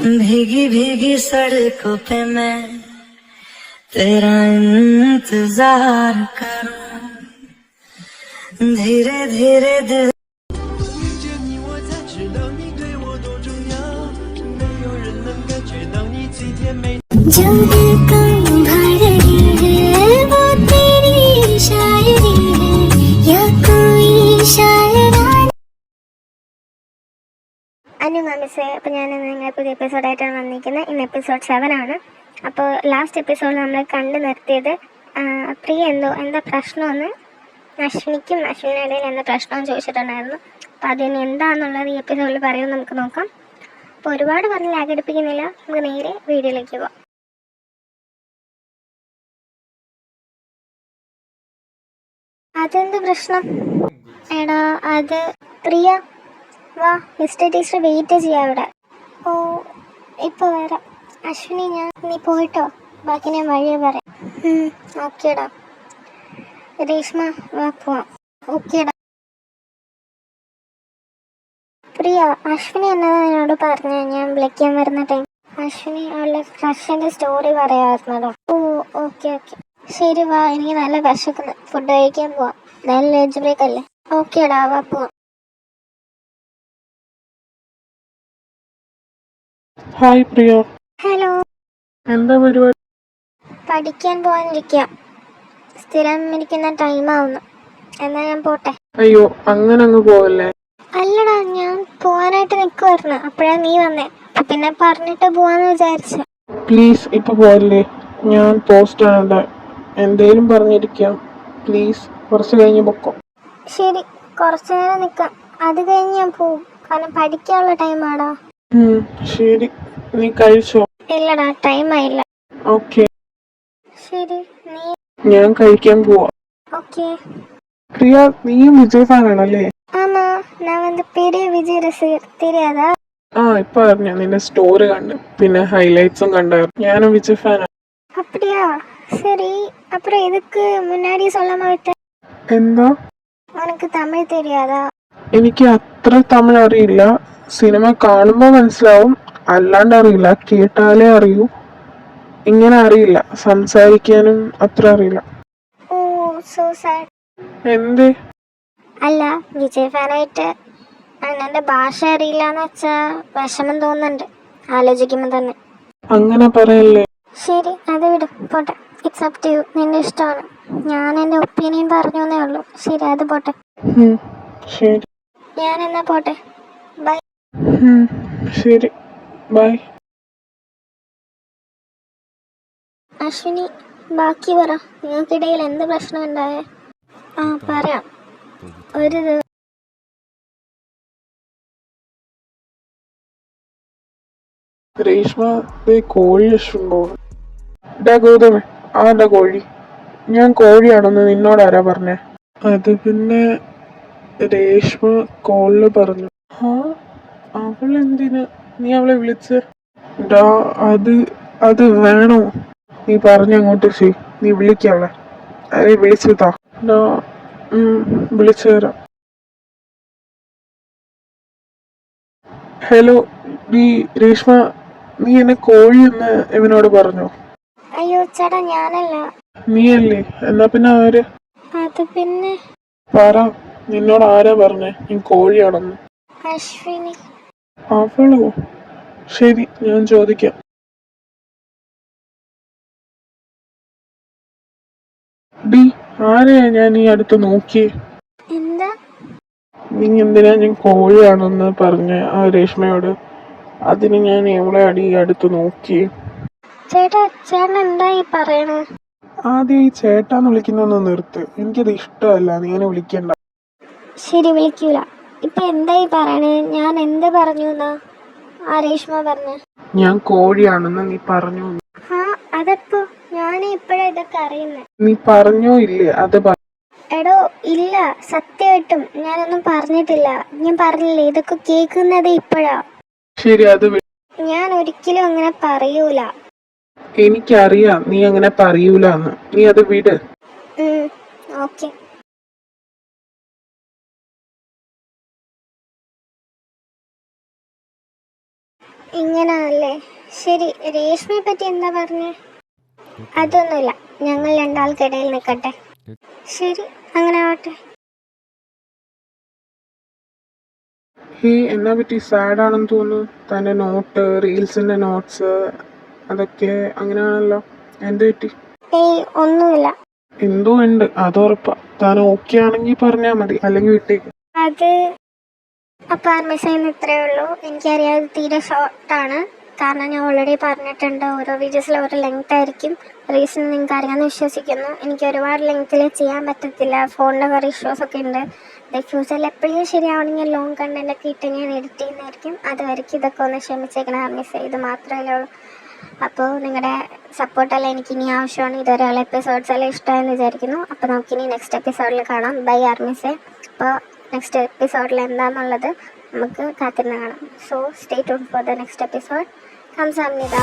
भीगी भीगी सड़कों पे मैं तेरा इंतजार करूं, धीरे धीरे दिल जो दिल को भा रही है वो तेरी शायरी है या कोई शायरा. അനുമാമിസ്. അപ്പോൾ ഞാൻ നിങ്ങൾ പുതിയ എപ്പിസോഡായിട്ടാണ് വന്നിരിക്കുന്നത്. ഇന്ന് എപ്പിസോഡ് 7 ആണ്. അപ്പോൾ ലാസ്റ്റ് എപ്പിസോഡിൽ നമ്മൾ കണ്ടു നിർത്തിയത് പ്രിയ എന്താ പ്രശ്നമെന്ന് അശ്വിനിയുടെ ഇടയിൽ എന്താ പ്രശ്നമെന്ന് ചോദിച്ചിട്ടുണ്ടായിരുന്നു. അപ്പോൾ അതിന് എന്താണെന്നുള്ളത് ഈ എപ്പിസോഡിൽ പറയുമെന്ന് നമുക്ക് നോക്കാം. അപ്പോൾ ഒരുപാട് പറഞ്ഞ് ലാഗടിപ്പിക്കുന്നില്ല, നമുക്ക് നേരെ വീഡിയോയിലേക്ക് പോവാം. അതെന്ത് പ്രശ്നം? എടാ അത് പ്രിയ വാ, ഹിസ്റ്ററി ടീച്ചർ വെയിറ്റ് ചെയ്യാം അവിടെ. ഓ ഇപ്പോൾ വരാം. അശ്വിനി നീ പോയിട്ടോ, ബാക്കി ഞാൻ വഴിയെ പറയാം. ഓക്കേടാ. രേഷ്മ വാ പോവാം. ഓക്കേടാ. പ്രിയ, അശ്വിനി എന്നതാണ് എന്നോട് പറഞ്ഞ ഞാൻ വിളിക്കാൻ വരുന്ന ടൈം. അശ്വിനി അവളുടെ ക്രഷിൻ്റെ സ്റ്റോറി പറയാമായിരുന്നല്ലോ. ഓ ഓക്കെ. ശരി വാ, എനിക്ക് നല്ല വിശക്കുന്നു, ഫുഡ് കഴിക്കാൻ പോവാം. നല്ല ലഞ്ച് ബ്രേക്ക് അല്ലേ? ഓക്കേടാ വാ പോവാം. ഹായ് പ്രിയ. ഹലോ. എന്താ പരിപാടി? പഠിക്കാൻ പോകാനിരിക്കുക. സ്ഥിരം ഇരിക്കുന്ന ടൈമാവുന്നു. എന്നാ ഞാൻ പോട്ടെ. അയ്യോ, അങ്ങനെ അങ്ങ് പോവല്ലേ. അല്ലടാ, ഞാൻ പോവാനായിട്ട് നിൽക്കുമായിരുന്നു, അപ്പോഴാണ് നീ വന്നേ. പിന്നെ പറഞ്ഞിട്ട് പോവാന്ന് വിചാരിച്ച. പ്ലീസ് ഇപ്പൊ പോവല്ലേ, ഞാൻ പോസ്റ്റ് ആണ്. എന്തേലും പറഞ്ഞിരിക്കാം. പ്ലീസ് കുറച്ച് കഴിഞ്ഞ് പൊക്കോ. ശരി, കുറച്ചു നേരം നിൽക്കാം, അത് കഴിഞ്ഞ് ഞാൻ പോവും. കാരണം പഠിക്കാനുള്ള ടൈമാടാ. ശരി, നീ കഴിച്ചോ? ഇല്ലടാ, ടൈം ആയില്ല. ഓക്കെ. ശരി, നീ? ഞാൻ കഴിക്കാൻ പോവാ. ഓക്കെ. പ്രിയ, നീയും വിജയ് ഫാനാണല്ലേ? ആമാ, ഞാൻ വന്ന് പെരിയ വിജയ് രസികർ, தெரியாதா? ഇപ്പൊ അറിഞ്ഞ നിന്റെ സ്റ്റോറി കണ്ട്, പിന്നെ ഹൈലൈറ്റ്സും കണ്ടായിരുന്നു. ഞാനും വിജയ് ഫാനാണ്. அப்படியா? சரி, அப்புறம் எதுக்கு முன்னாடி சொல்லாம விட்ட? എന്താ? உனக்கு தமிழ் தெரியாதா? എനിക്ക് അത്ര തമിഴ് അറിയില്ല. സിനിമ കാണുമ്പോൾ മനസ്സിലാവും, അല്ലാണ്ട് അറിയില്ല. കേട്ടാലേ അറിയൂ. ഇങ്ങനെ അറിയില്ല, സംസാരിക്കാനും അത്ര അറിയില്ല. ഓ സോ സാഡ്. എന്തേ? അല്ല, വിജയ് ഫാനായിട്ട് അണ്ണന്റെ ഭാഷ അറിയില്ല എന്ന് വെച്ചാ വിഷമം തോന്നുന്നുണ്ട് ആലോചിക്കുമ്പോ തന്നെ. അങ്ങനെ പറയല്ലേ. ശരി, അത് വിടും, പോട്ടെ. ഇറ്റ്സ് അപ് ടു യു, നിന്റെ ഇഷ്ടമാണ്. ഞാൻ എൻ്റെ ഒപ്പീനിയൻ പറഞ്ഞു എന്നേ ഉള്ളൂ. ശരി, അത് പോട്ടെ. ശരി, ഞാൻ എന്നാ പോട്ടെ. ബൈ. ശരി, ബൈ. അശ്വിനി, ബാക്കി പറ. നിങ്ങൾക്കിടയിൽ എന്ത് പ്രശ്നം ഉണ്ടായേ? പറയാം. ഒരു രേഷ്മ, കോഴി വിഷമുണ്ടോ? ഗൗതമേ, ആരുടെ കോഴി? ഞാൻ കോഴിയാണെന്ന് നിന്നോട് ആരാ പറഞ്ഞേ? അത് പിന്നെ രേഷ്മ കോളില് പറഞ്ഞു. അവളെന്തിന് നീ അവളെ വിളിച്ച്? അത് വേണോ? നീ പറഞ്ഞങ്ങോട്ട് ചെയ്. നീ വിളിക്കവളെ. അതെ, വിളിച്ചതാ. വിളിച്ചു തരാം. ഹലോ, രേഷ്മ, നീ എന്നെ കോഴി എന്ന് ഇവനോട് പറഞ്ഞോ? അയ്യോ ചേട്ടാ, ഞാനല്ല. നീയല്ലേ? എന്നാ പിന്നെ ആര്? അത് പിന്നെ പറ, നിന്നോട് ആരാ പറഞ്ഞേ നീ കോഴിയാണെന്ന്? അശ്വിനി. അവളോ? ശരി, ഞാൻ ചോദിക്കാം. ആരെയാ ഞാൻ ഈ അടുത്ത് നോക്കിയേ? എന്താ? നീ എന്തിനാ ഞാൻ കോഴിയാണെന്ന് പറഞ്ഞ ആ രേഷ്മയോട്? അതിന് ഞാൻ എവളെ ഈ അടുത്ത് നോക്കിയേ? ചേട്ടൻ എന്താ ഈ പറയണേ? ആദ്യം ഈ ചേട്ടാന്ന് വിളിക്കുന്നൊന്ന് നിർത്ത്. എനിക്കത് ഇഷ്ടമല്ല, നീ എന്നെ വിളിക്കണ്ട. ശരി, വിളിക്കൂല. ഇപ്പൊ എന്തായി പറയണേ? ഞാൻ എന്ത് പറഞ്ഞു എന്നാ ആ രേഷ്മ പറഞ്ഞ? ഞാൻ കോഴിയാണെന്ന് നീ പറഞ്ഞു. അതെപ്പോ? ഞാൻ ഇപ്പഴാ ഇതൊക്കെ അറിയുന്നേ. നീ പറഞ്ഞോ ഇല്ലേ? അത് എടോ ഇല്ല, സത്യമായിട്ടും ഞാനൊന്നും പറഞ്ഞിട്ടില്ല. ഞാൻ പറഞ്ഞില്ലേ, ഇതൊക്കെ കേൾക്കുന്നത് ഇപ്പഴാ. ശരി, അത് ഞാൻ ഒരിക്കലും അങ്ങനെ പറയൂല. എനിക്കറിയാം നീ അങ്ങനെ പറയൂലെന്ന്. നീ അത് വിട്. ഓക്കെ. ഇങ്ങനെയല്ലേ? ശരി, രേഷ്മയെ പറ്റി എന്താ പറഞ്ഞേ? അതൊന്നുമില്ല, ഞങ്ങൾ രണ്ടാൾക്കിടയിൽ നിൽക്കട്ടെ. ശരി, അങ്ങനെ ആവട്ടെ. എന്നാ പറ്റി? സാഡ് ആണെന്ന് തോന്നുന്നു. തൻ്റെ നോട്ട്, റീൽസിൻ്റെ നോട്ട്സ് അതൊക്കെ അങ്ങനെയാണല്ലോ. എന്ത് പറ്റി? ഏയ്, ഒന്നുമില്ല. എന്തോ ഉണ്ട്, അതുറപ്പാ. താൻ ഓക്കെ ആണെങ്കിൽ പറഞ്ഞാൽ മതി, അല്ലെങ്കിൽ വിട്ടേക്ക്. അത് അപ്പോൾ മിസ് ചെയ്യുന്ന ഇത്രയേ ഉള്ളൂ. എനിക്കറിയാം ഇത് തീരെ ഷോർട്ടാണ്, കാരണം ഞാൻ ഓൾറെഡി പറഞ്ഞിട്ടുണ്ട് ഓരോ വീഡിയോസിൽ ഓരോ ലെങ്ത് ആയിരിക്കും. റീസൺ നിങ്ങൾക്ക് അറിയാമെന്ന് വിശ്വസിക്കുന്നു. എനിക്ക് ഒരുപാട് ലെങ്ത്തിൽ ചെയ്യാൻ പറ്റത്തില്ല, ഫോണിൻ്റെ കുറേ ഇഷ്യൂസൊക്കെ ഉണ്ട്. ഫ്യൂച്ചറിൽ എപ്പോഴും ശരിയാവണമെങ്കിൽ ലോങ് കണ്ടൻറ്റൊക്കെ ഇട്ട് ഞാൻ എഡിറ്റ് ചെയ്യുന്നതായിരിക്കും. അതുവരെയ്ക്ക് ഇതൊക്കെ ഒന്ന് ക്ഷമിച്ചേക്കണം മിസ്. ഇത് മാത്രമേ ഉള്ളൂ. അപ്പോൾ നിങ്ങളുടെ സപ്പോർട്ടെല്ലാം എനിക്ക് ഇനി ആവശ്യമാണ്. ഇതുവരെയുള്ള എപ്പിസോഡ്സ് എല്ലാം ഇഷ്ടമായെന്ന് വിചാരിക്കുന്നു. അപ്പോൾ നമുക്കിനി നെക്സ്റ്റ് എപ്പിസോഡിൽ കാണാം. ബൈ ആർമിസേ. അപ്പോൾ നെക്സ്റ്റ് എപ്പിസോഡിൽ എന്താണെന്നുള്ളത് നമുക്ക് കാത്തിരുന്ന് കാണാം. So stay tune for the next episode. 감사합니다.